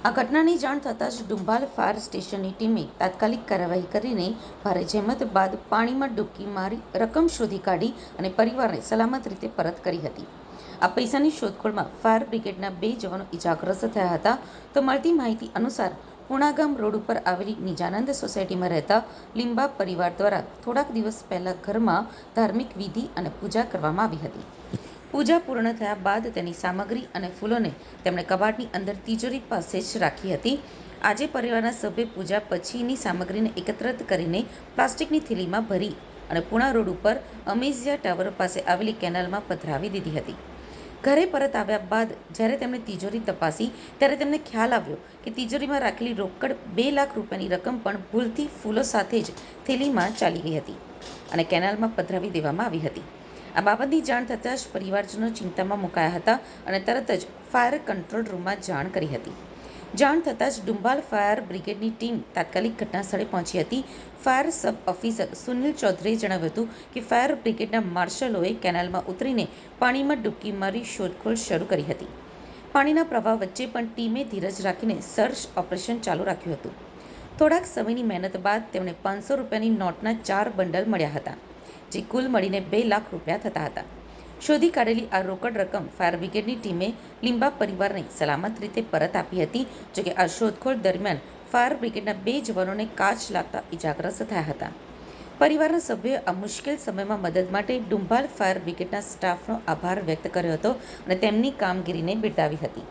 આ ઘટનાની જાણ થતાં જ ડુંભાલ ફાયર સ્ટેશનની ટીમે તાત્કાલિક કાર્યવાહી કરીને ભારે જહેમત બાદ પાણીમાં ડૂબકી મારી રકમ શોધી કાઢી અને પરિવારને સલામત રીતે પરત કરી હતી. આ પૈસાની શોધખોળમાં ફાયર બ્રિગેડના 2 જવાનો ઇજાગ્રસ્ત થયા હતા. તો મળતી માહિતી અનુસાર પુણાગામ રોડ ઉપર આવેલી નિજાનંદ સોસાયટીમાં રહેતા લીંબા પરિવાર દ્વારા થોડાક દિવસ પહેલા ઘરમાં ધાર્મિક વિધિ અને પૂજા કરવામાં આવી હતી. પૂજા પૂર્ણ થયા બાદ તેની સામગ્રી અને ફૂલોને તેમણે કબાટની અંદર તિજોરી પાસે જ રાખી હતી. આજે પરિવારના સભ્યોએ પૂજા પછીની સામગ્રીને એકત્રિત કરીને પ્લાસ્ટિકની થેલીમાં ભરી અને પુણા રોડ ઉપર અમેઝિયા ટાવર પાસે આવેલી કેનાલમાં પધરાવી દીધી હતી. ઘરે પરત આવ્યા બાદ જ્યારે તેમણે તિજોરી તપાસી ત્યારે તેમને ખ્યાલ આવ્યો કે તિજોરીમાં રાખેલી રોકડ 2 લાખ રૂપિયાની રકમ પણ ભૂલથી ફૂલો સાથે જ થેલીમાં ચાલી ગઈ હતી અને કેનાલમાં પધરાવી દેવામાં આવી હતી. આ બાબતની જાણ થતાં જ પરિવારજનો ચિંતામાં મુકાયા હતા અને તરત જ ફાયર કંટ્રોલ રૂમમાં જાણ કરી હતી. જાણ થતાં જ ડુંભાલ ફાયર બ્રિગેડની ટીમ તાત્કાલિક ઘટનાસ્થળે પહોંચી હતી. ફાયર સબ ઓફિસર સુનિલ ચૌધરીએ જણાવ્યું હતું કે ફાયર બ્રિગેડના માર્શલોએ કેનાલમાં ઉતરીને પાણીમાં ડૂબકી મારી શોધખોળ શરૂ કરી હતી. પાણીના પ્રવાહ વચ્ચે પણ ટીમે ધીરજ રાખીને સર્ચ ઓપરેશન ચાલુ રાખ્યું હતું. થોડાક સમયની મહેનત બાદ તેમણે 500 રૂપિયાની નોટના 4 બંડલ મળ્યા હતા, જે કુલ મળીને 2 લાખ રૂપિયા થતા હતા. શોધી કાઢેલી આ રોકડ રકમ ફાયર બ્રિગેડની ટીમે લીંબા પરિવારને સલામત રીતે પરત આપી હતી. જોકે આ શોધખોળ દરમિયાન ફાયર બ્રિગેડના 2 જવાનોને કાચ લાગતા ઇજાગ્રસ્ત થયા હતા. પરિવારના સભ્યોએ આ મુશ્કેલ સમયમાં મદદ માટે ડુંભાલ ફાયર બ્રિગેડના સ્ટાફનો આભાર વ્યક્ત કર્યો હતો અને તેમની કામગીરીને બિરદાવી હતી.